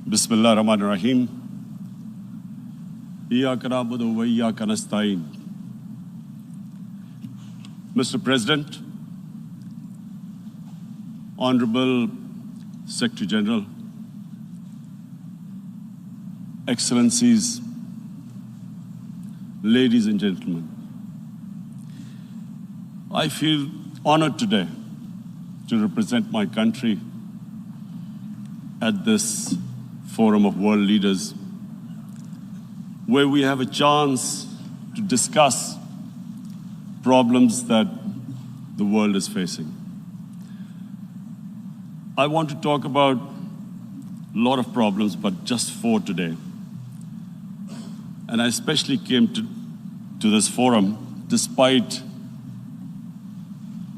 Bismillah ar-Rahman ar-Rahim. Iyyaka na'budu wa iyyaka nasta'in. Mr. President, Honorable Secretary General, Excellencies, ladies and gentlemen, I feel honored today to represent my country at this forum of world leaders, where we have a chance to discuss problems that the world is facing. I want to talk about a lot of problems, but just four today. And I especially came to this forum despite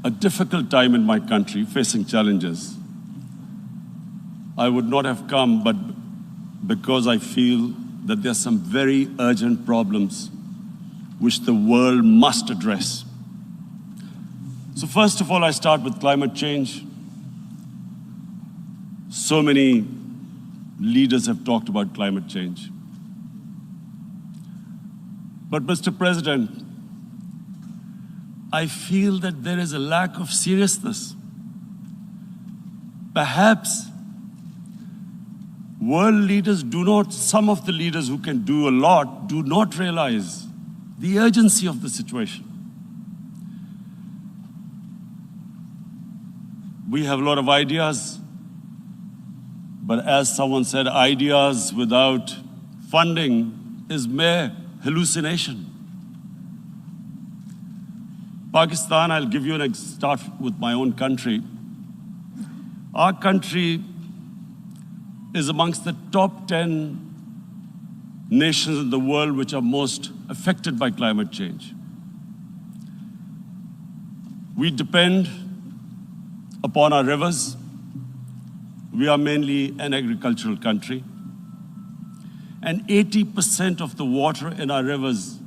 a difficult time in my country, facing challenges. I would not have come, but because I feel that there are some very urgent problems which the world must address. So first of all, I start with climate change. So many leaders have talked about climate change. But Mr. President, I feel that there is a lack of seriousness. Perhaps world leaders some of the leaders who can do a lot, do not realize the urgency of the situation. We have a lot of ideas, but as someone said, ideas without funding is mere hallucination. Pakistan, I'll give you start with my own country. Our country is amongst the top 10 nations in the world which are most affected by climate change. We depend upon our rivers. We are mainly an agricultural country. And 80% of the water in our rivers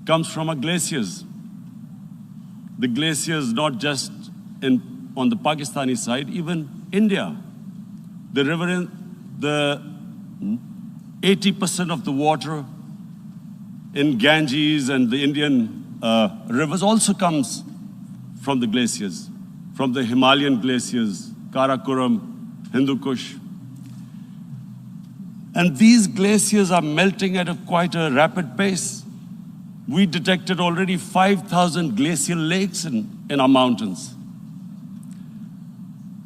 comes from our glaciers. The glaciers not just on the Pakistani side, even India. The 80% of the water in Ganges and the Indian rivers also comes from the glaciers, from the Himalayan glaciers, Karakoram, Hindu Kush. And these glaciers are melting at quite a rapid pace. We detected already 5,000 glacial lakes in our mountains.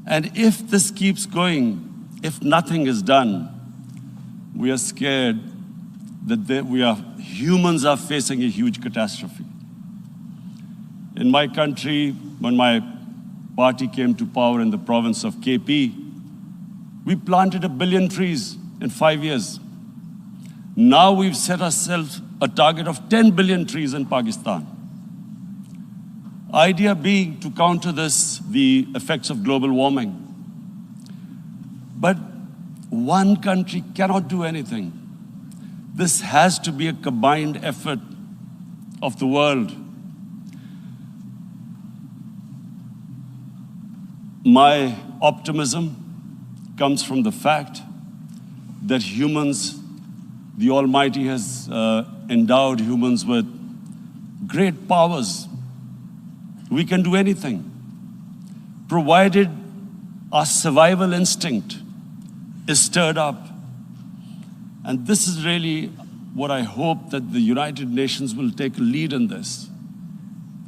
And if this keeps going, if nothing is done, we are scared that humans are facing a huge catastrophe. In my country, when my party came to power in the province of KP, we planted 1 billion trees in 5 years. Now we've set ourselves a target of 10 billion trees in Pakistan. Idea being to counter the effects of global warming. But one country cannot do anything. This has to be a combined effort of the world. My optimism comes from the fact that the Almighty has endowed humans with great powers. We can do anything, provided our survival instinct is stirred up. And this is really what I hope that the United Nations will take a lead in this.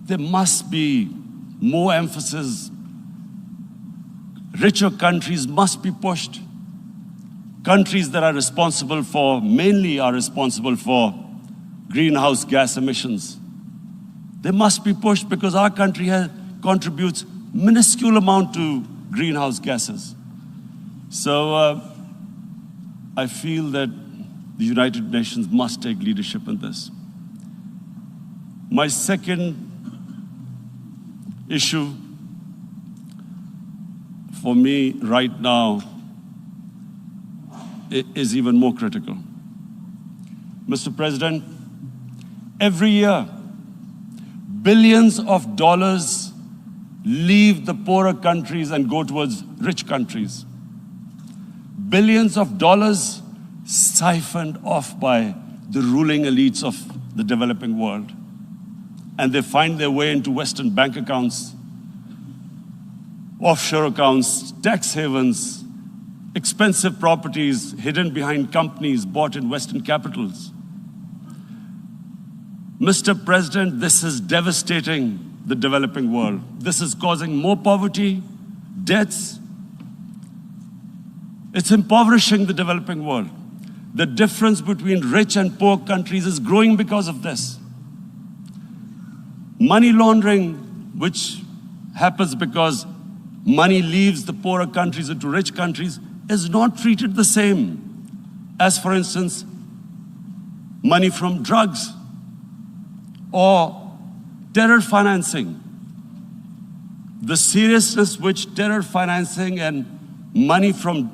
There must be more emphasis. Richer countries must be pushed. Countries that are mainly responsible for greenhouse gas emissions. They must be pushed because our country contributes minuscule amount to greenhouse gases. So I feel that the United Nations must take leadership in this. My second issue for me right now is even more critical. Mr. President, every year, billions of dollars leave the poorer countries and go towards rich countries. billions of dollars siphoned off by the ruling elites of the developing world. And they find their way into Western bank accounts, offshore accounts, tax havens, expensive properties hidden behind companies bought in Western capitals. Mr. President, this is devastating the developing world. This is causing more poverty, debts. It's impoverishing the developing world. The difference between rich and poor countries is growing because of this. Money laundering, which happens because money leaves the poorer countries into rich countries, is not treated the same as, for instance, money from drugs or terror financing. The seriousness which terror financing and money from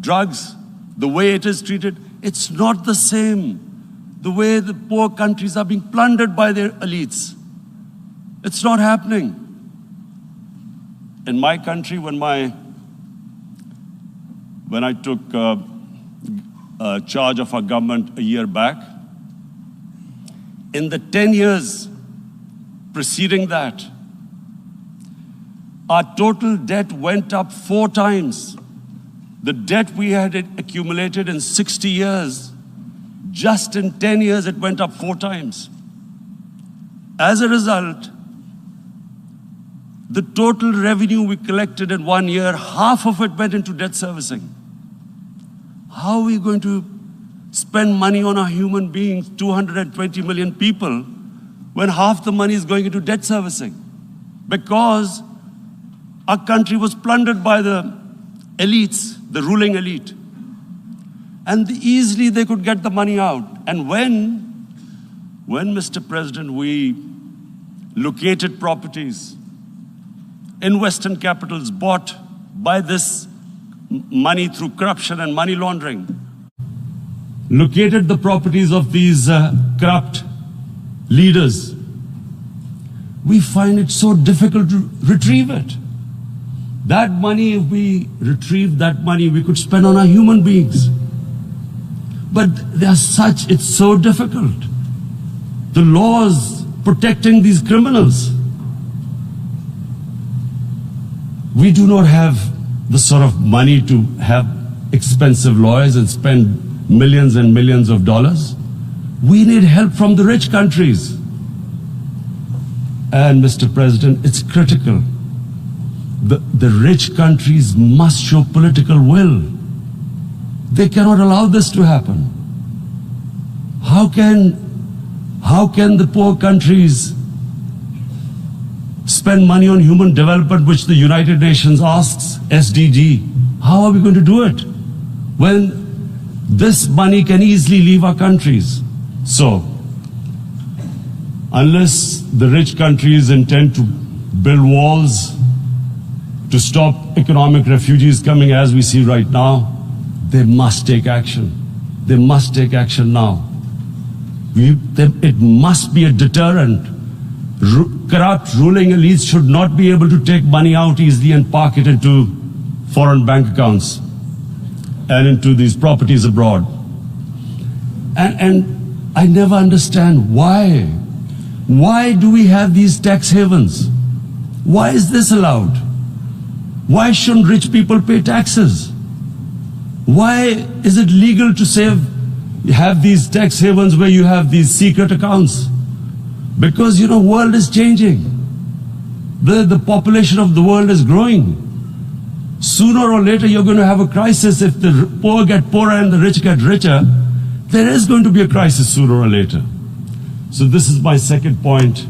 drugs, the way it is treated, it's not the same. The way the poor countries are being plundered by their elites. It's not happening. In my country, when I took charge of our government a year back, in the 10 years preceding that, our total debt went up 4 times. The debt we had accumulated in 60 years, just in 10 years, it went up 4 times. As a result, the total revenue we collected in 1 year, half of it went into debt servicing. How are we going to spend money on our human beings, 220 million people, when half the money is going into debt servicing? Because our country was plundered by the elites, the ruling elite. And easily they could get the money out. And when Mr. President, we located properties in Western capitals bought by this money through corruption and money laundering, located the properties of these corrupt leaders, we find it so difficult to retrieve it. That money, if we retrieved that money, we could spend on our human beings. But it's so difficult. The laws protecting these criminals. We do not have the sort of money to have expensive lawyers and spend millions and millions of dollars. We need help from the rich countries. And Mr. President, it's critical. The rich countries must show political will. They cannot allow this to happen. How can the poor countries spend money on human development, which the United Nations asks, SDG? How are we going to do it when this money can easily leave our countries? So, unless the rich countries intend to build walls to stop economic refugees coming as we see right now, they must take action. They must take action now. It must be a deterrent. Corrupt ruling elites should not be able to take money out easily and park it into foreign bank accounts and into these properties abroad. And I never understand why. Why do we have these tax havens? Why is this allowed? Why shouldn't rich people pay taxes? Why is it legal to have these tax havens where you have these secret accounts? Because, the world is changing. The population of the world is growing. Sooner or later, you're going to have a crisis. If the poor get poorer and the rich get richer, there is going to be a crisis sooner or later. So this is my second point.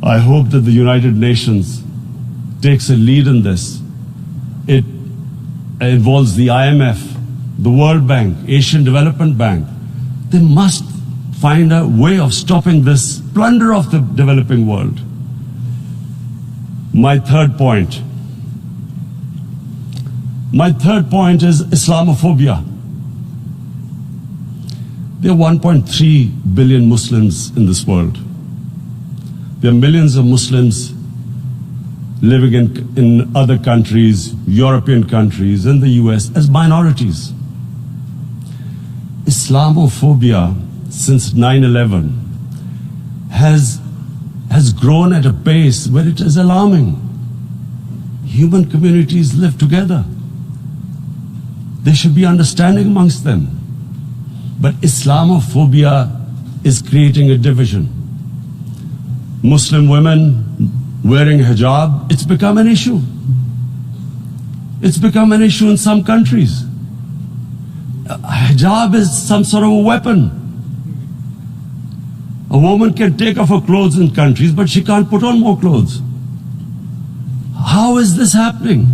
I hope that the United Nations takes a lead in this. It involves the IMF, the World Bank, Asian Development Bank. They must find a way of stopping this plunder of the developing world. My third point is Islamophobia. There are 1.3 billion Muslims in this world. There are millions of Muslims living in other countries, European countries, in the US, as minorities. Islamophobia since 9/11 has grown at a pace where it is alarming. Human communities live together. There should be understanding amongst them. But Islamophobia is creating a division. Muslim women wearing hijab, it's become an issue. It's become an issue in some countries. Hijab is some sort of a weapon. A woman can take off her clothes in countries, but she can't put on more clothes. How is this happening?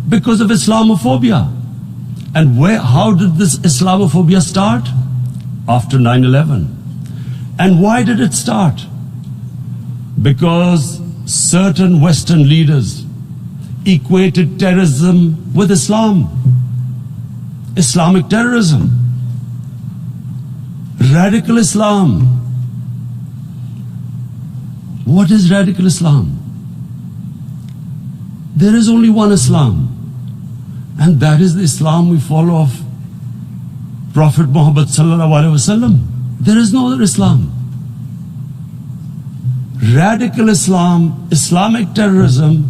Because of Islamophobia. And how did this Islamophobia start? After 9/11. And why did it start? Because certain Western leaders equated terrorism with Islam. Islamic terrorism. Radical Islam. What is radical Islam? There is only one Islam, and that is the Islam we follow of Prophet Muhammad sallallahu alaihi wasallam. There is no other Islam. Radical Islam, Islamic terrorism,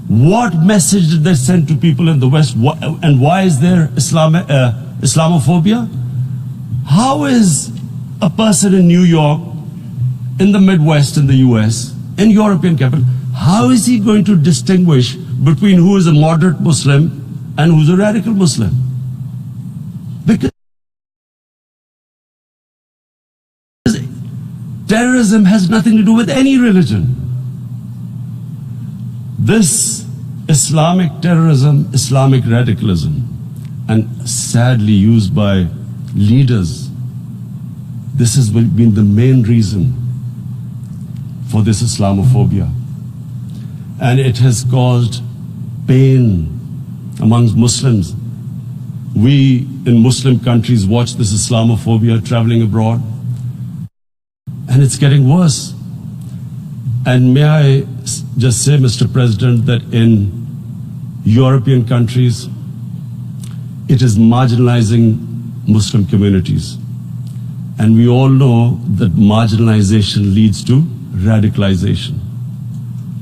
what message did they send to people in the West, and why is there Islamophobia? How is a person in New York, in the Midwest, in the US, in European capital, how is he going to distinguish between who is a moderate Muslim and who's a radical Muslim? Because terrorism has nothing to do with any religion. This Islamic terrorism, Islamic radicalism, and sadly used by leaders, this has been the main reason for this Islamophobia. And it has caused pain amongst Muslims. We in Muslim countries watch this Islamophobia traveling abroad, and it's getting worse. And may I just say, Mr. President, that in European countries, it is marginalizing Muslim communities. And we all know that marginalization leads to radicalization.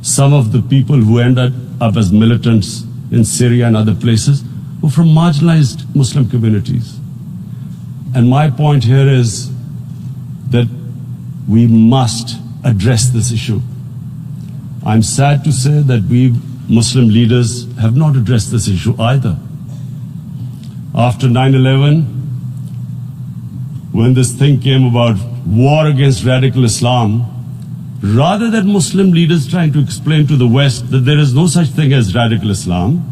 Some of the people who ended up as militants in Syria and other places were from marginalized Muslim communities. And my point here is that we must address this issue. I'm sad to say that we Muslim leaders have not addressed this issue either. After 9/11, when this thing came about war against radical Islam, rather than Muslim leaders trying to explain to the West that there is no such thing as radical Islam,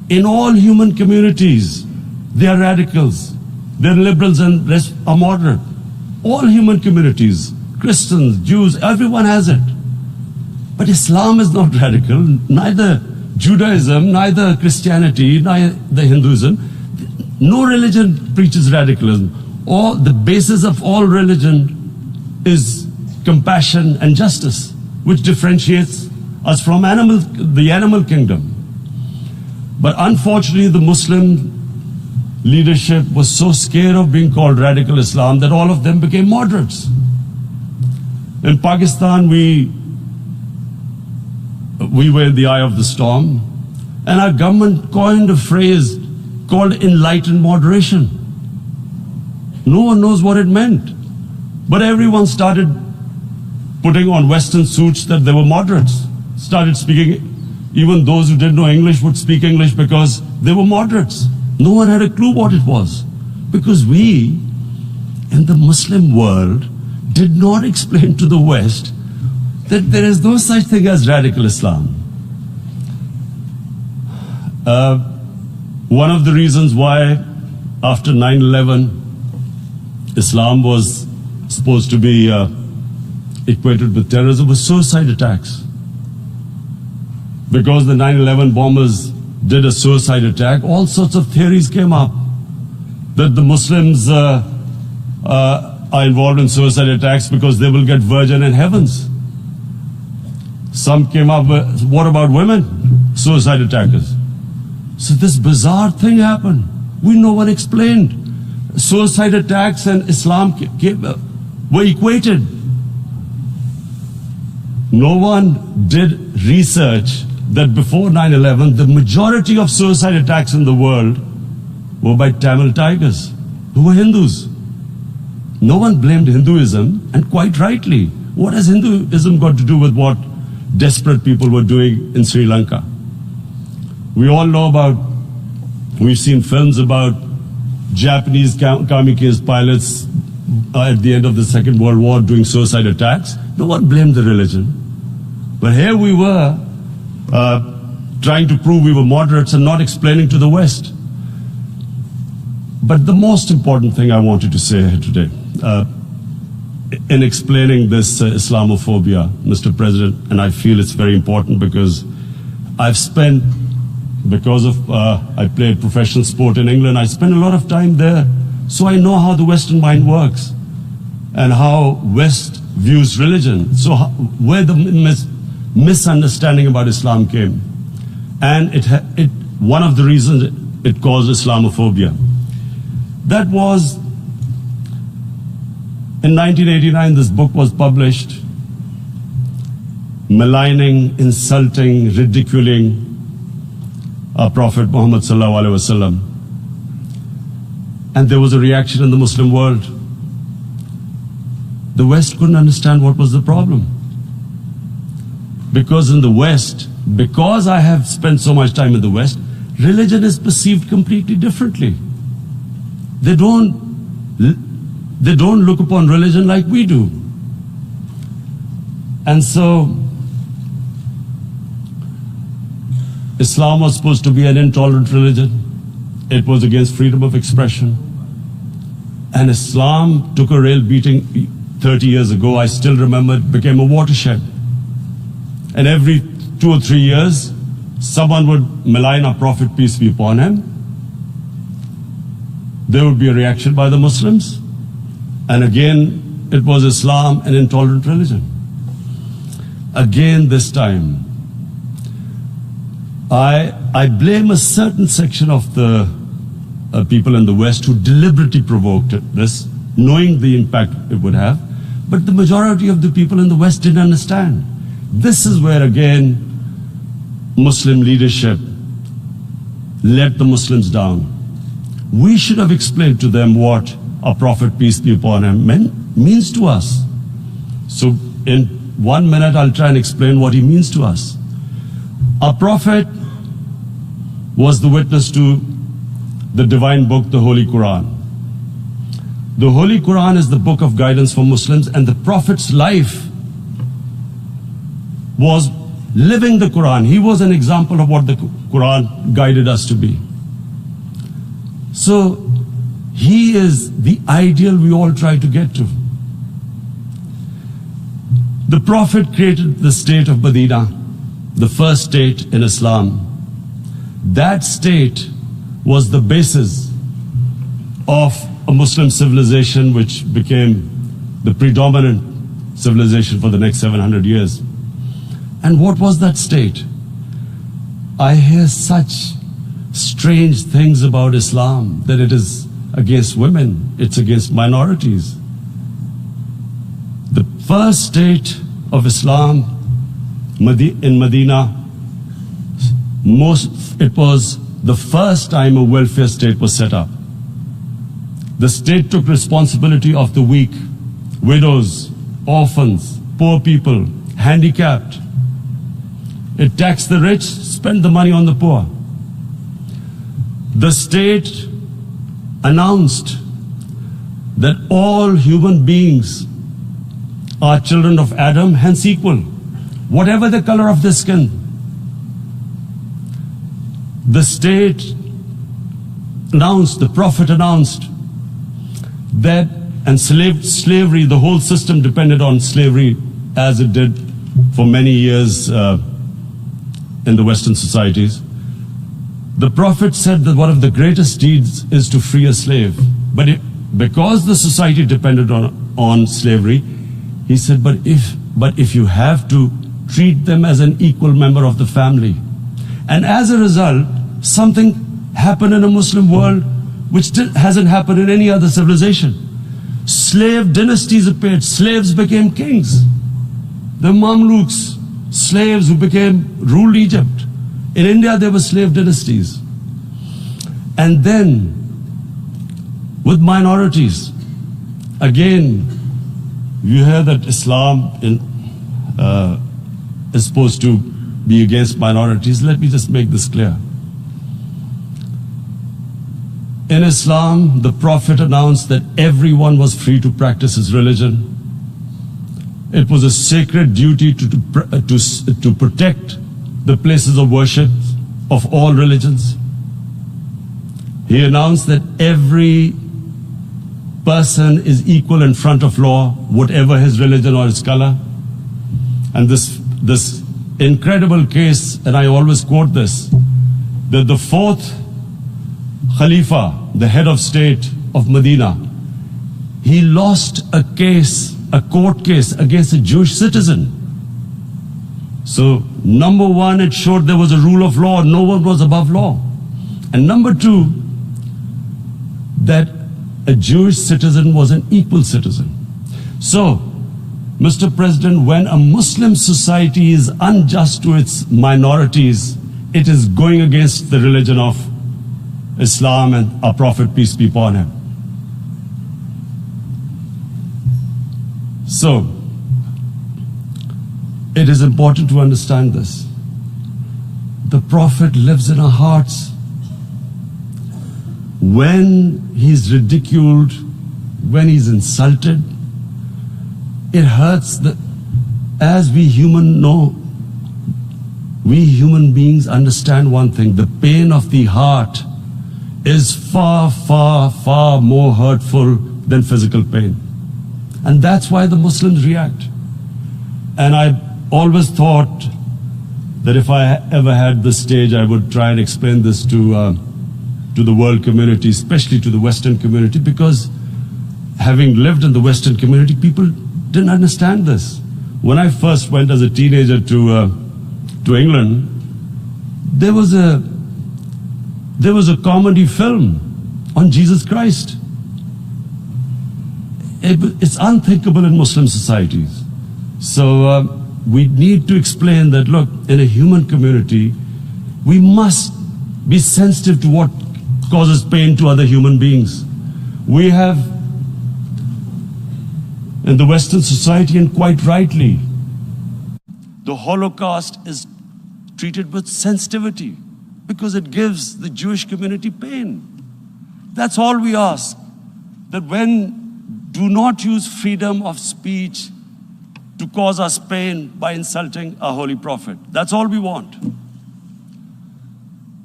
in all human communities, they are radicals. They're liberals and rest are moderate. All human communities, Christians, Jews, everyone has it. But Islam is not radical, neither Judaism, neither Christianity, neither Hinduism. No religion preaches radicalism. The basis of all religion is compassion and justice, which differentiates us from the animal kingdom. But unfortunately, the Muslim leadership was so scared of being called radical Islam that all of them became moderates. In Pakistan, we were in the eye of the storm, and our government coined a phrase called enlightened moderation. No one knows what it meant, but everyone started putting on Western suits that they were moderates, started speaking. Even those who didn't know English would speak English because they were moderates. No one had a clue what it was, because we, in the Muslim world, did not explain to the West that there is no such thing as radical Islam. One of the reasons why, after 9/11, Islam was supposed to be equated with terrorism was suicide attacks. Because the 9/11 bombers did a suicide attack, all sorts of theories came up that the Muslims are involved in suicide attacks because they will get virgin in heavens. Some came up with, what about women? Suicide attackers. So this bizarre thing happened. No one explained. Suicide attacks and Islam were equated. No one did research that before 9/11, the majority of suicide attacks in the world were by Tamil tigers, who were Hindus. No one blamed Hinduism, and quite rightly. What has Hinduism got to do with what desperate people were doing in Sri Lanka? We all know about, we've seen films about Japanese kamikaze pilots at the end of the Second World War doing suicide attacks. No one blamed the religion. But here we were trying to prove we were moderates and not explaining to the West. But the most important thing I wanted to say here today, in explaining this Islamophobia, Mr. President, and I feel it's very important because I've spent, because of, I played professional sport in England, I spent a lot of time there, so I know how the Western mind works and how West views religion. So where the misunderstanding about Islam came. And one of the reasons it caused Islamophobia. That was, in 1989, this book was published, maligning, insulting, ridiculing our Prophet Muhammad sallallahu alaihi wasallam. And there was a reaction in the Muslim world. The West couldn't understand what was the problem. Because in the West, because I have spent so much time in the West, religion is perceived completely differently. They don't look upon religion like we do. And so, Islam was supposed to be an intolerant religion. It was against freedom of expression. And Islam took a real beating 30 years ago. I still remember it became a watershed. And every 2 or 3 years, someone would malign our Prophet, peace be upon him. There would be a reaction by the Muslims. And again, it was Islam, an intolerant religion. Again, this time, I blame a certain section of the people in the West who deliberately provoked this, knowing the impact it would have. But the majority of the people in the West didn't understand. This is where, again, Muslim leadership let the Muslims down. We should have explained to them what our Prophet, peace be upon him, means to us. So in 1 minute, I'll try and explain what he means to us. Our Prophet was the witness to the divine book, the Holy Quran. The Holy Quran is the book of guidance for Muslims, and the Prophet's life was living the Quran. He was an example of what the Quran guided us to be. So he is the ideal we all try to get to. The Prophet created the state of Medina, the first state in Islam. That state was the basis of a Muslim civilization which became the predominant civilization for the next 700 years. And what was that state? I hear such strange things about Islam, that it is against women, it's against minorities. The first state of Islam in Medina, it was the first time a welfare state was set up. The state took responsibility of the weak, widows, orphans, poor people, handicapped. It taxed the rich, spent the money on the poor. The state announced that all human beings are children of Adam, hence equal, whatever the color of their skin. The state announced, the Prophet announced that, and slavery, the whole system depended on slavery as it did for many years in the Western societies. The Prophet said that one of the greatest deeds is to free a slave. But because the society depended on slavery, he said, but if you have to treat them as an equal member of the family. And as a result, something happened in a Muslim world which hasn't happened in any other civilization. Slave dynasties appeared. Slaves became kings. The Mamluks, slaves who ruled Egypt. In India, there were slave dynasties. And then, with minorities, again, you hear that Islam is supposed to be against minorities. Let me just make this clear. In Islam, the Prophet announced that everyone was free to practice his religion. It was a sacred duty to protect the places of worship of all religions. He announced that every person is equal in front of law, whatever his religion or his color. And this incredible case, and I always quote this, that the fourth Khalifa, the head of state of Medina, he lost a court case against a Jewish citizen. So, number one, it showed there was a rule of law, no one was above law. And number two, that a Jewish citizen was an equal citizen. So, Mr. President, when a Muslim society is unjust to its minorities, it is going against the religion of Islam and our Prophet, peace be upon him. So, it is important to understand this. The Prophet lives in our hearts. When he's ridiculed, when he's insulted, it hurts. As we human beings understand one thing, the pain of the heart is far, far, far more hurtful than physical pain. And that's why the Muslims react. And I always thought that if I ever had this stage, I would try and explain this to the world community, especially to the Western community, because having lived in the Western community, people didn't understand this. When I first went as a teenager to England, there was a comedy film on Jesus Christ. It's unthinkable in Muslim societies. So we need to explain that, look, in a human community, we must be sensitive to what causes pain to other human beings. We have, in the Western society, and quite rightly, the Holocaust is treated with sensitivity because it gives the Jewish community pain. That's all we ask. That do not use freedom of speech to cause us pain by insulting our holy prophet. That's all we want.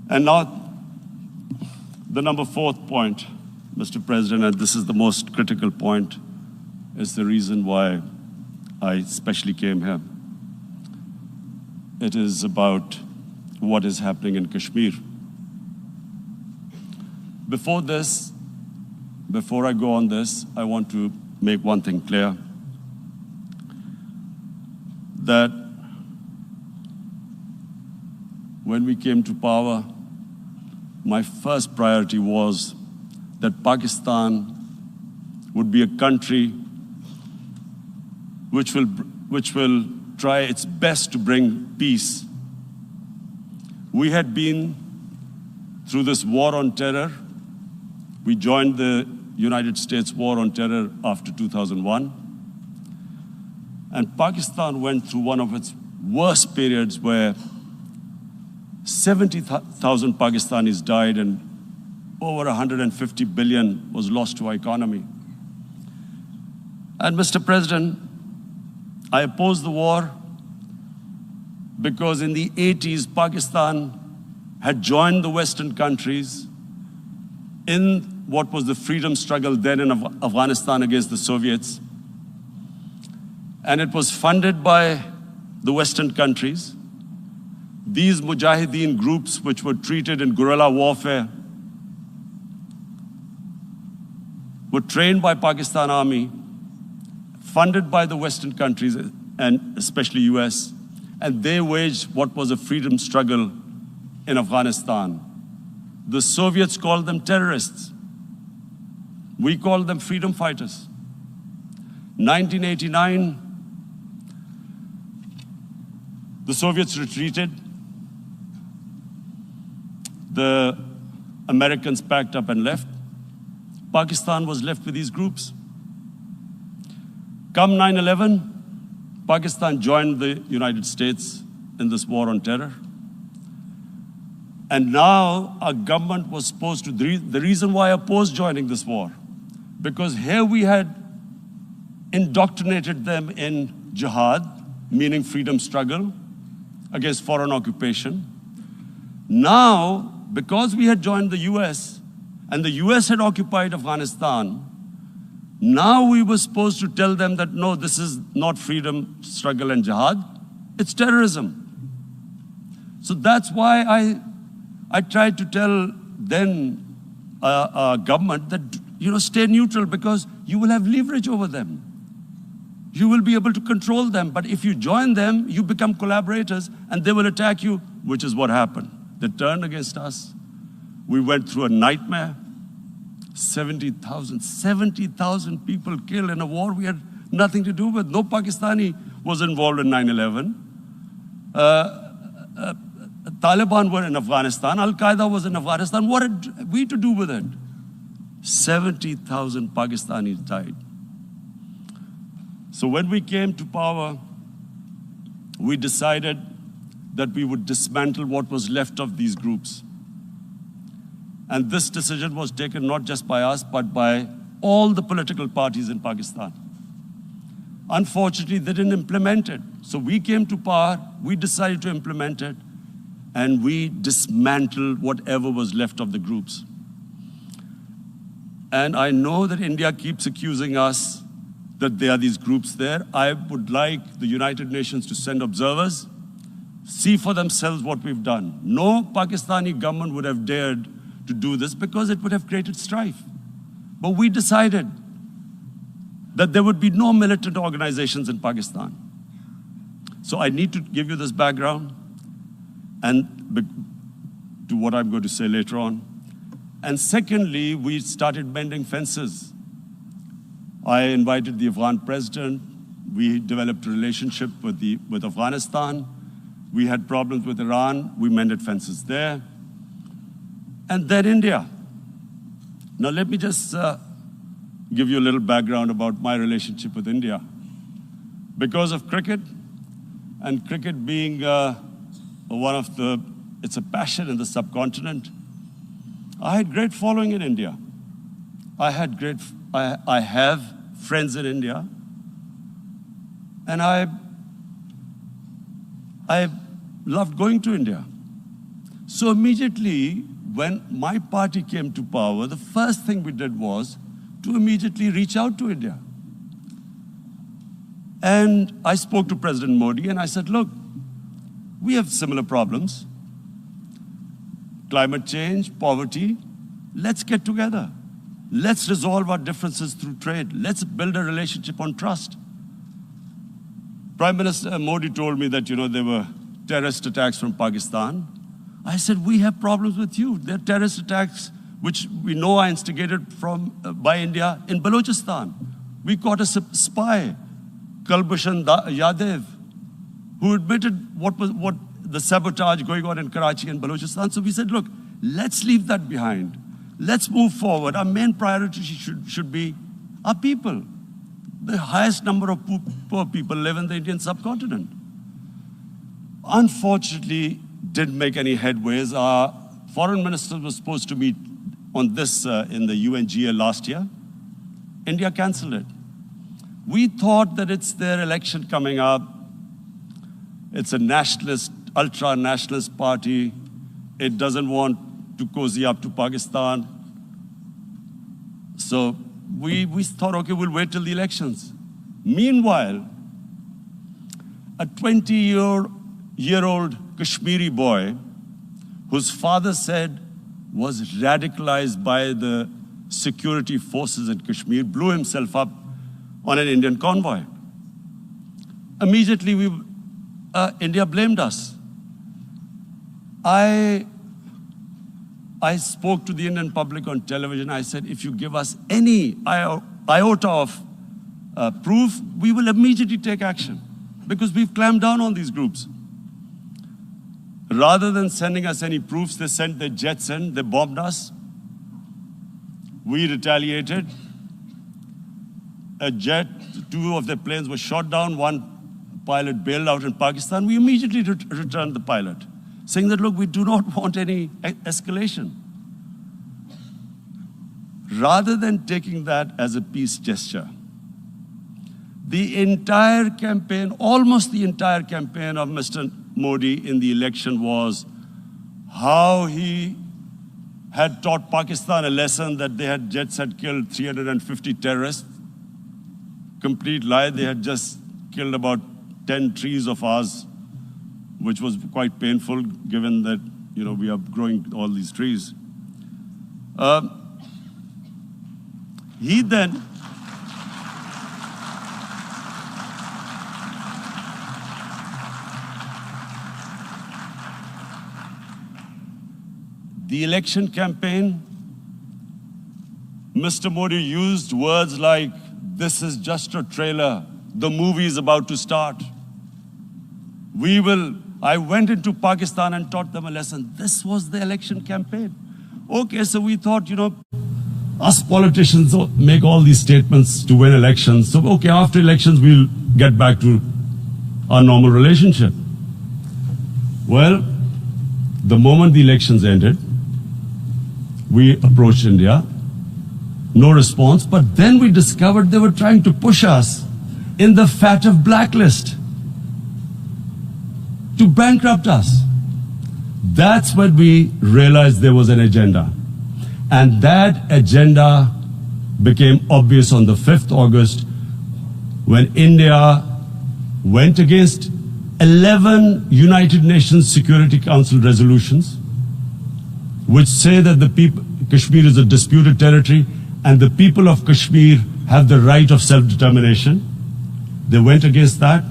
And now, the number fourth point, Mr. President, and this is the most critical point, is the reason why I especially came here. It is about what is happening in Kashmir. Before I go on this, I want to make one thing clear. That when we came to power, my first priority was that Pakistan would be a country which will try its best to bring peace. We had been through this war on terror. We joined the United States war on terror after 2001. And Pakistan went through one of its worst periods where 70,000 Pakistanis died and over 150 billion was lost to our economy. And Mr. President, I opposed the war because in the 80s, Pakistan had joined the Western countries in what was the freedom struggle then in Afghanistan against the Soviets. And it was funded by the Western countries. These Mujahideen groups, which were treated in guerrilla warfare, were trained by Pakistan Army, funded by the Western countries, and especially US, and they waged what was a freedom struggle in Afghanistan. The Soviets called them terrorists. We called them freedom fighters. 1989, the Soviets retreated. The Americans packed up and left. Pakistan was left with these groups. Come 9/11, Pakistan joined the United States in this war on terror. And now our government was supposed to, the reason why I opposed joining this war, because here we had indoctrinated them in jihad, meaning freedom struggle against foreign occupation. Now, because we had joined the US, and the US had occupied Afghanistan, now we were supposed to tell them that, no, this is not freedom struggle and jihad, it's terrorism. So that's why I tried to tell then government that, stay neutral, because you will have leverage over them. You will be able to control them. But if you join them, you become collaborators and they will attack you, which is what happened. They turned against us. We went through a nightmare. 70,000 people killed in a war we had nothing to do with. No Pakistani was involved in 9/11. Taliban were in Afghanistan. Al-Qaeda was in Afghanistan. What had we to do with it? 70,000 Pakistanis died. So when we came to power, we decided that we would dismantle what was left of these groups. And this decision was taken not just by us, but by all the political parties in Pakistan. Unfortunately, they didn't implement it. So we came to power, we decided to implement it, and we dismantled whatever was left of the groups. And I know that India keeps accusing us that there are these groups there. I would like the United Nations to send observers, see for themselves what we've done. No Pakistani government would have dared to do this because it would have created strife. But we decided that there would be no militant organizations in Pakistan. So I need to give you this background and to what I'm going to say later on. And secondly, we started mending fences. I invited the Afghan president. We developed a relationship with Afghanistan. We had problems with Iran. We mended fences there. And then India. Now let me just give you a little background about my relationship with India. Because of cricket, and cricket being it's a passion in the subcontinent, I had great following in India. I have friends in India, and I loved going to India. So immediately, when my party came to power, the first thing we did was to immediately reach out to India. And I spoke to President Modi and I said, look, we have similar problems. Climate change, poverty, let's get together. Let's resolve our differences through trade. Let's build a relationship on trust. Prime Minister Modi told me that, there were terrorist attacks from Pakistan. I said, we have problems with you. There are terrorist attacks which we know are instigated by India in Balochistan. We caught a spy, Kulbhushan Yadav, who admitted what the sabotage going on in Karachi and Balochistan. So we said, look, let's leave that behind. Let's move forward. Our main priority should be our people. The highest number of poor people live in the Indian subcontinent. Unfortunately, didn't make any headways. Our foreign minister was supposed to meet on this in the UNGA last year. India canceled it. We thought that it's their election coming up. It's a nationalist, ultra-nationalist party. It doesn't want to cozy up to Pakistan. So we thought, okay, we'll wait till the elections. Meanwhile, a 20-year-old Kashmiri boy, whose father said was radicalized by the security forces in Kashmir, blew himself up on an Indian convoy. Immediately, India blamed us. I spoke to the Indian public on television. I said, if you give us any iota of proof, we will immediately take action, because we've clamped down on these groups. Rather than sending us any proofs, they sent their jets in, they bombed us. We retaliated. A jet, 2 of their planes were shot down, 1 pilot bailed out in Pakistan. We immediately returned the pilot, saying that, look, we do not want any escalation. Rather than taking that as a peace gesture, the entire campaign, almost the entire campaign of Mr. Modi in the election was how he had taught Pakistan a lesson that their jets had killed 350 terrorists. Complete lie. They had just killed about 10 trees of ours, which was quite painful given that, you know, we are growing all these trees. He then the election campaign, Mr. Modi used words like, this is just a trailer, the movie is about to start. I went into Pakistan and taught them a lesson. This was the election campaign. Okay, so we thought, you know, us politicians make all these statements to win elections. So, okay, after elections, we'll get back to our normal relationship. Well, the moment the elections ended, we approached India, no response, but then we discovered they were trying to push us in the FATF blacklist to bankrupt us. That's when we realized there was an agenda. And that agenda became obvious on the 5th August when India went against 11 United Nations Security Council resolutions which say that Kashmir is a disputed territory and the people of Kashmir have the right of self-determination. They went against that.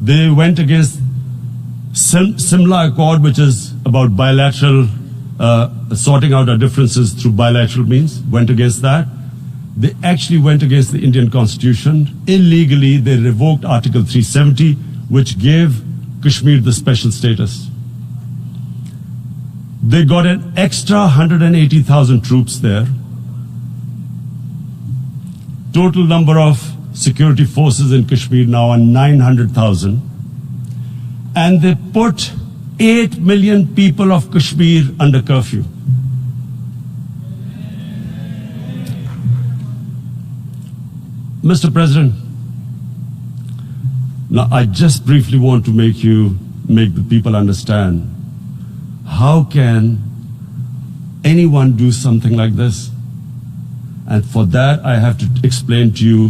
They went against Simla Accord, which is about bilateral, sorting out our differences through bilateral means, went against that. They actually went against the Indian Constitution. Illegally, they revoked Article 370, which gave Kashmir the special status. They got an extra 180,000 troops there. Total number of security forces in Kashmir now are 900,000. And they put 8 million people of Kashmir under curfew. Mr. President, now I just briefly want to make the people understand, how can anyone do something like this? And for that, I have to explain to you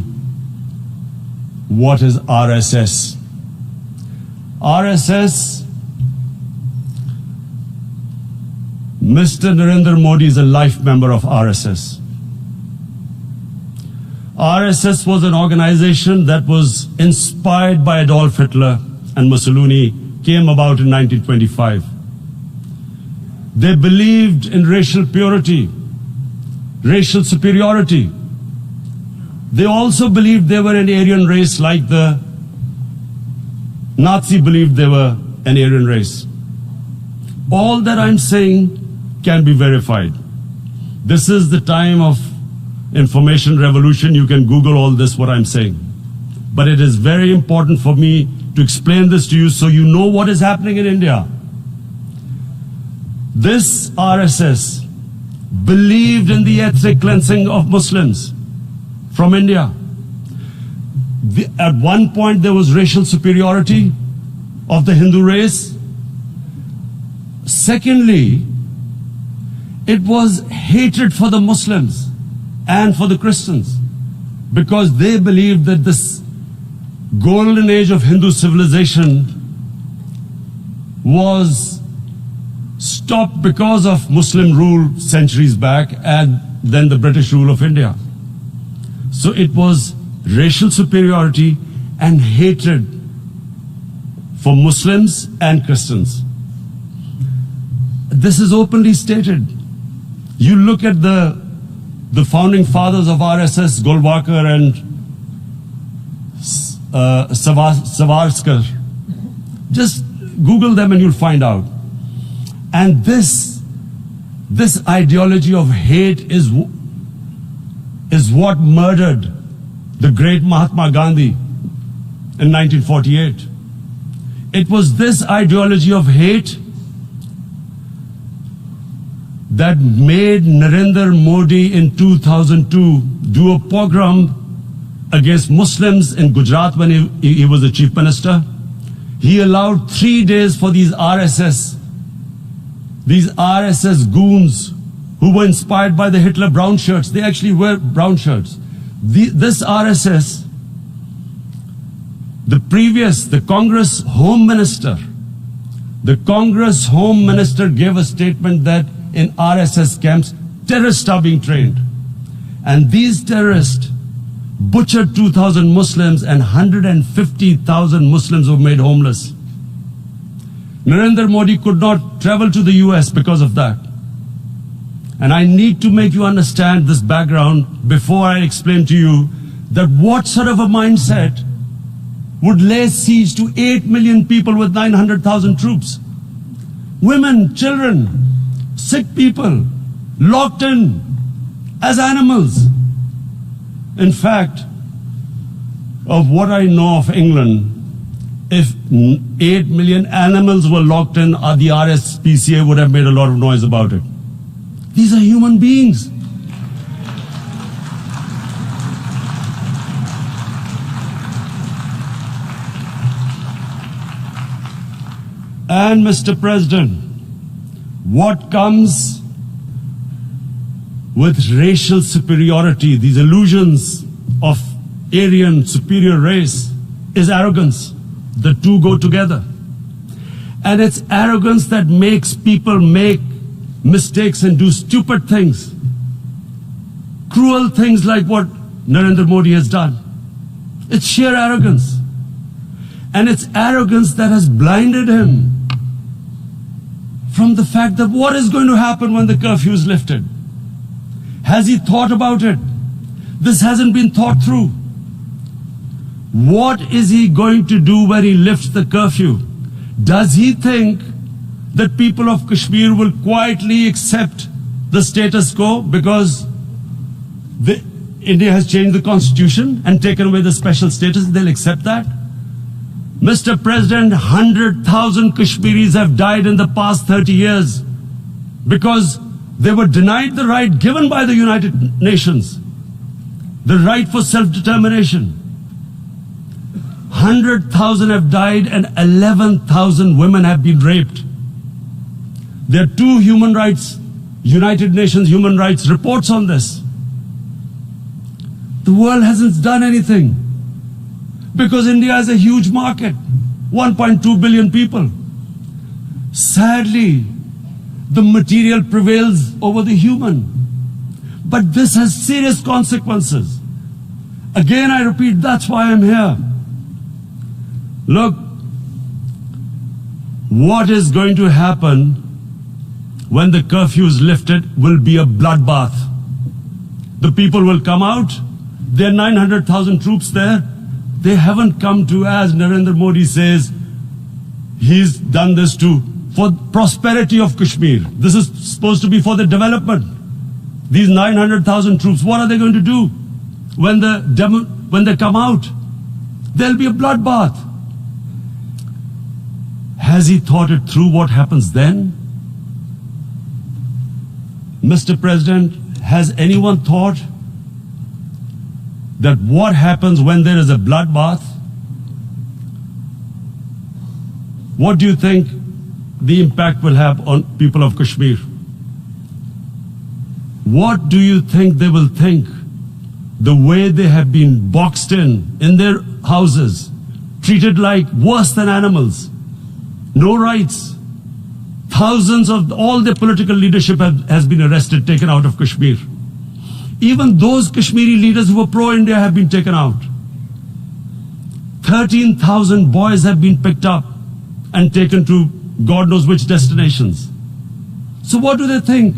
what is RSS. RSS, Mr. Narendra Modi is a life member of RSS. RSS was an organization that was inspired by Adolf Hitler and Mussolini, came about in 1925. They believed in racial purity, racial superiority. They also believed they were an Aryan race like the Nazi believed they were an Aryan race. All that I'm saying can be verified. This is the time of information revolution. You can Google all this, what I'm saying. But it is very important for me to explain this to you so you know what is happening in India. This RSS believed in the ethnic cleansing of Muslims from India. At one point, there was racial superiority of the Hindu race. Secondly, it was hatred for the Muslims and for the Christians because they believed that this golden age of Hindu civilization was stopped because of Muslim rule centuries back and then the British rule of India. So it was racial superiority and hatred for Muslims and Christians. This is openly stated. You look at the founding fathers of RSS, Golwalkar and Savarkar. Just Google them and you'll find out. And this ideology of hate is what murdered the great Mahatma Gandhi in 1948. It was this ideology of hate that made Narendra Modi in 2002 do a pogrom against Muslims in Gujarat when he was the chief minister. He allowed 3 days for these RSS goons who were inspired by the Hitler brown shirts. They actually wear brown shirts. This RSS, the Congress Home Minister gave a statement that in RSS camps, terrorists are being trained. And these terrorists butchered 2,000 Muslims and 150,000 Muslims were made homeless. Narendra Modi could not travel to the US because of that. And I need to make you understand this background before I explain to you that what sort of a mindset would lay siege to 8 million people with 900,000 troops. Women, children, sick people, locked in as animals. In fact, of what I know of England, if 8 million animals were locked in, the RSPCA would have made a lot of noise about it. These are human beings. And Mr. President, what comes with racial superiority, these illusions of Aryan superior race, is arrogance. The two go together. And it's arrogance that makes people make mistakes and do stupid things. Cruel things like what Narendra Modi has done. It's sheer arrogance. And it's arrogance that has blinded him from the fact that what is going to happen when the curfew is lifted. Has he thought about it? This hasn't been thought through. What is he going to do when he lifts the curfew? Does he think that people of Kashmir will quietly accept the status quo because India has changed the constitution and taken away the special status? They'll accept that? Mr. President, 100,000 Kashmiris have died in the past 30 years because they were denied the right given by the United Nations, the right for self-determination. 100,000 have died and 11,000 women have been raped. There are 2 human rights, United Nations human rights reports on this. The world hasn't done anything because India is a huge market, 1.2 billion people. Sadly, the material prevails over the human. But this has serious consequences. Again, I repeat, that's why I'm here. Look, what is going to happen when the curfew is lifted will be a bloodbath. The people will come out. There are 900,000 troops there. They haven't come to, as Narendra Modi says, he's done this for prosperity of Kashmir. This is supposed to be for the development. These 900,000 troops, what are they going to do when they come out? There'll be a bloodbath. Has he thought it through what happens then? Mr. President, has anyone thought that what happens when there is a bloodbath? What do you think the impact will have on people of Kashmir? What do you think they will think? The way they have been boxed in their houses, treated like worse than animals, no rights. Thousands of all their political leadership has been arrested, taken out of Kashmir. Even those Kashmiri leaders who were pro-India have been taken out. 13,000 boys have been picked up and taken to God knows which destinations. So what do they think?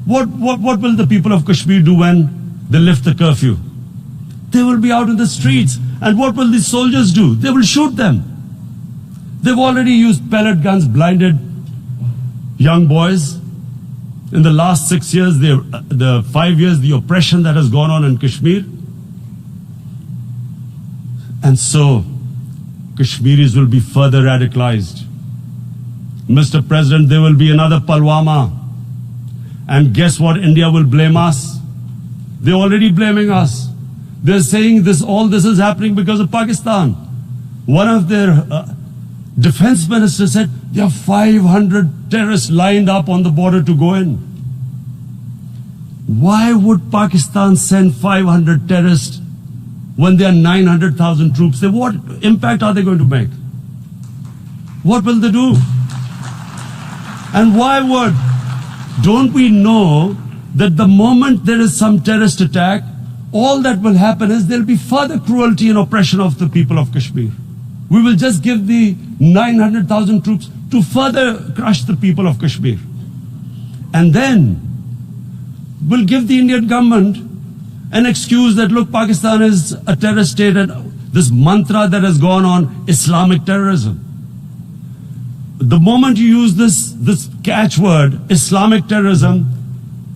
What will the people of Kashmir do when they lift the curfew? They will be out in the streets. And what will these soldiers do? They will shoot them. They've already used pellet guns, blinded young boys. In the last 6 years, the 5 years, the oppression that has gone on in Kashmir. And so, Kashmiris will be further radicalized. Mr. President, there will be another Pulwama. And guess what? India will blame us. They're already blaming us. They're saying all this is happening because of Pakistan. One of their defense ministers said there are 500 terrorists lined up on the border to go in. Why would Pakistan send 500 terrorists when there are 900,000 troops? What impact are they going to make? What will they do? And why would? Don't we know that the moment there is some terrorist attack, all that will happen is there will be further cruelty and oppression of the people of Kashmir. We will just give the 900,000 troops to further crush the people of Kashmir. And then we'll give the Indian government an excuse that, look, Pakistan is a terrorist state, and this mantra that has gone on, Islamic terrorism. The moment you use this catchword, Islamic terrorism,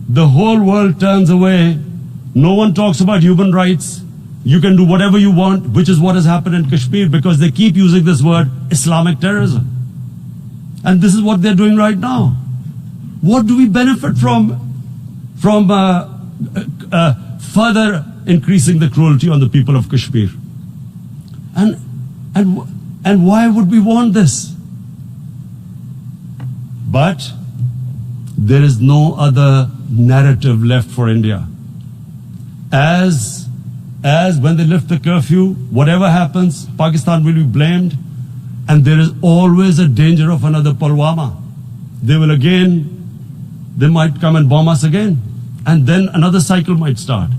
the whole world turns away. No one talks about human rights. You can do whatever you want, which is what has happened in Kashmir, because they keep using this word, Islamic terrorism. And this is what they're doing right now. What do we benefit from further increasing the cruelty on the people of Kashmir? And why would we want this? But there is no other narrative left for India. As when they lift the curfew, whatever happens, Pakistan will be blamed, and there is always a danger of another Pulwama. They might come and bomb us again, and then another cycle might start.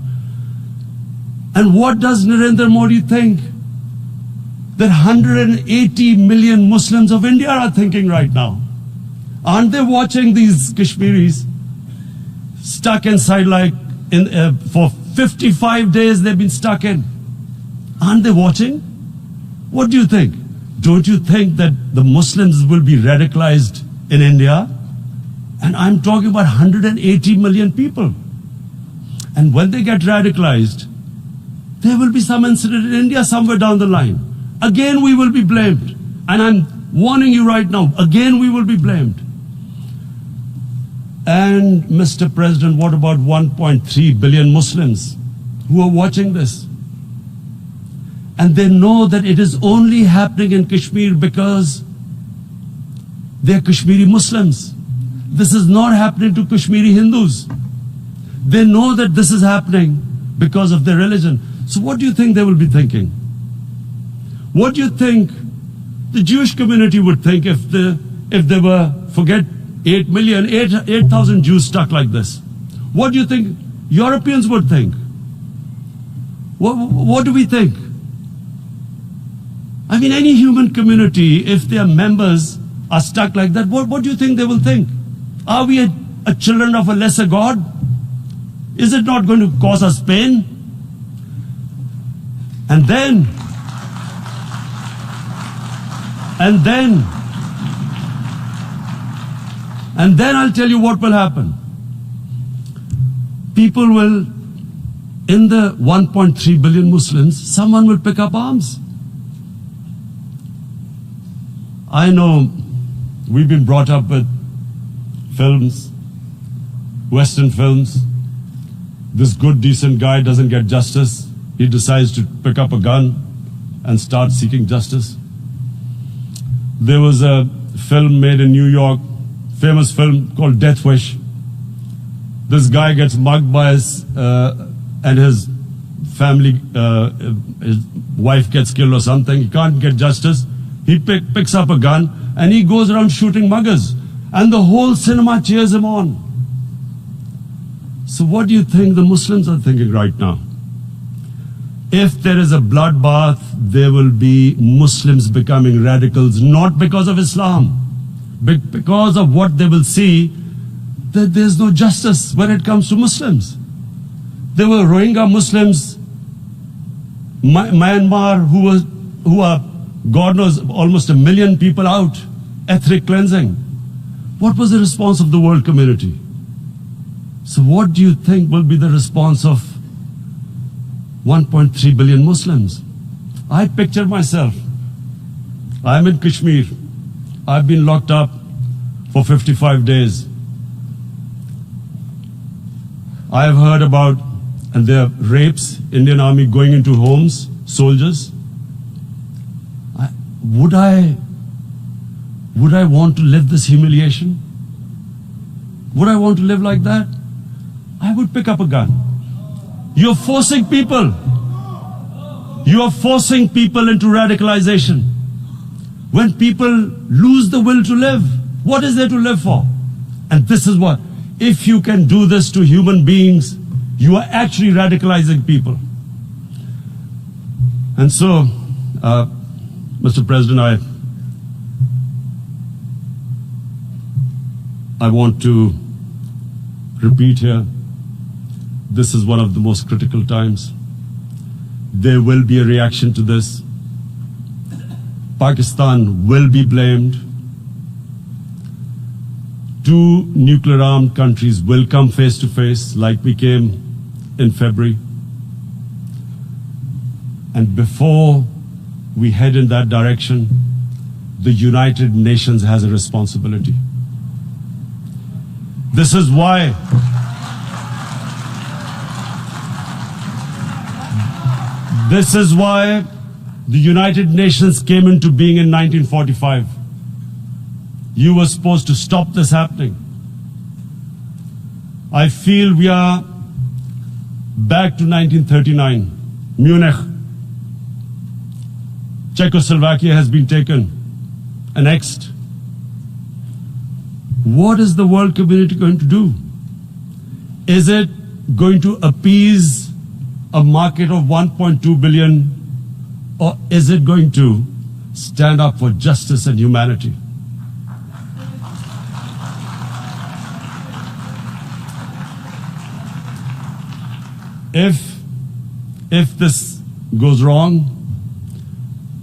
And what does Narendra Modi think that 180 million Muslims of India are thinking right now? Aren't they watching these Kashmiris stuck inside for 55 days they've been stuck in? Aren't they watching? What do you think? Don't you think that the Muslims will be radicalized in India? And I'm talking about 180 million people. And when they get radicalized, there will be some incident in India somewhere down the line. Again, we will be blamed. And I'm warning you right now, again we will be blamed. And Mr. President, what about 1.3 billion Muslims who are watching this? And they know that it is only happening in Kashmir because they're Kashmiri Muslims. This is not happening to Kashmiri Hindus. They know that this is happening because of their religion. So what do you think they will be thinking? What do you think the Jewish community would think if they were, forget 8,000 Jews stuck like this? What do you think Europeans would think? What do we think? I mean, any human community, if their members are stuck like that, what do you think they will think? Are we a children of a lesser God? Is it not going to cause us pain? And then I'll tell you what will happen. People will, in the 1.3 billion Muslims, someone will pick up arms. I know we've been brought up with films, Western films. This good, decent guy doesn't get justice. He decides to pick up a gun and start seeking justice. There was a film made in New York, famous film called Death Wish. This guy gets mugged by and his family, his wife gets killed or something. He can't get justice. He picks up a gun and he goes around shooting muggers. And the whole cinema cheers him on. So what do you think the Muslims are thinking right now? If there is a bloodbath, there will be Muslims becoming radicals, not because of Islam, but because of what they will see, that there's no justice when it comes to Muslims. There were Rohingya Muslims, Myanmar, who are, God knows, almost 1 million people out, ethnic cleansing. What was the response of the world community? So what do you think will be the response of 1.3 billion Muslims? I picture myself. I'm in Kashmir. I've been locked up for 55 days. I've heard about, and there are rapes, Indian Army going into homes, soldiers. Would I want to live this humiliation? Would I want to live like that? I would pick up a gun. You're forcing people. You are forcing people into radicalization. When people lose the will to live, what is there to live for? And this is what, if you can do this to human beings, you are actually radicalizing people. And so, Mr. President, I want to repeat here, this is one of the most critical times. There will be a reaction to this. Pakistan will be blamed. 2 nuclear-armed countries will come face to face like we came in February. And before we head in that direction, the United Nations has a responsibility. This is why the United Nations came into being in 1945. You were supposed to stop this happening. I feel we are back to 1939, Munich. Czechoslovakia has been taken, annexed. What is the world community going to do? Is it going to appease a market of 1.2 billion, or is it going to stand up for justice and humanity? If this goes wrong,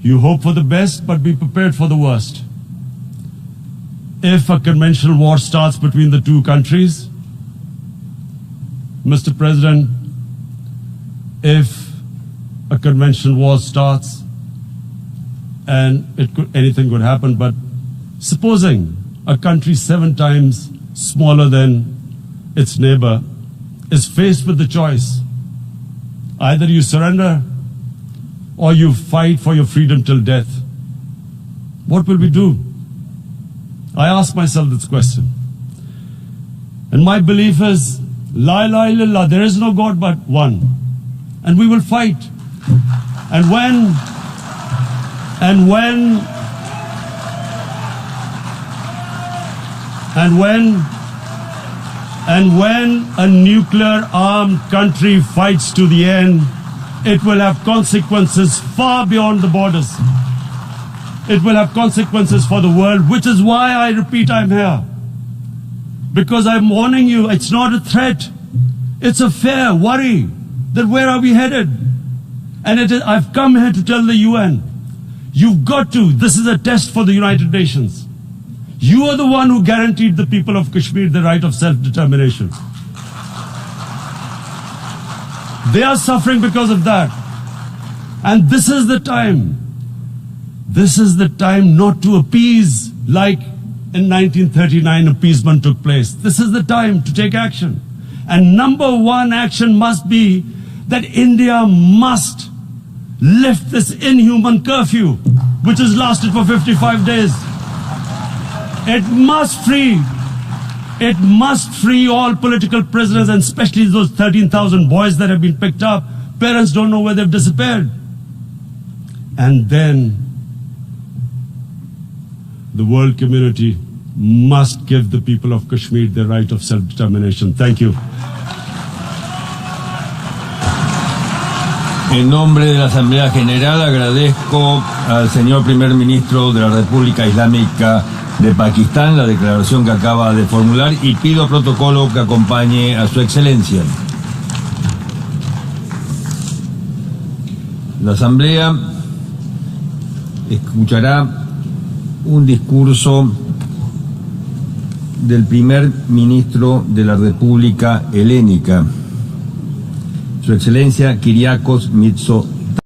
you hope for the best, but be prepared for the worst. If a conventional war starts between the 2 countries, Mr. President, if a conventional war starts, and anything could happen, but supposing a country 7 times smaller than its neighbor is faced with the choice, either you surrender or you fight for your freedom till death, what will we do? I ask myself this question. And my belief is, La ilaha illallah, there is no God but one. And we will fight. And when a nuclear-armed country fights to the end, it will have consequences far beyond the borders. It will have consequences for the world, which is why I repeat I'm here. Because I'm warning you, it's not a threat. It's a fair worry that where are we headed? And I've come here to tell the UN, you've got to, this is a test for the United Nations. You are the one who guaranteed the people of Kashmir the right of self-determination. They are suffering because of that. And this is the time. This is the time not to appease like in 1939 appeasement took place. This is the time to take action. And number 1 action must be that India must lift this inhuman curfew, which has lasted for 55 days. It must free all political prisoners, and especially those 13,000 boys that have been picked up. Parents don't know where they've disappeared. And then the world community must give the people of Kashmir the right of self-determination. Thank you. En nombre de la Asamblea General agradezco al señor Primer Ministro de la República Islámica de Pakistán la declaración que acaba de formular y pido a protocolo que acompañe a su excelencia. La Asamblea escuchará un discurso del Primer Ministro de la República Helénica, Su Excelencia Kyriakos Mitsotakis.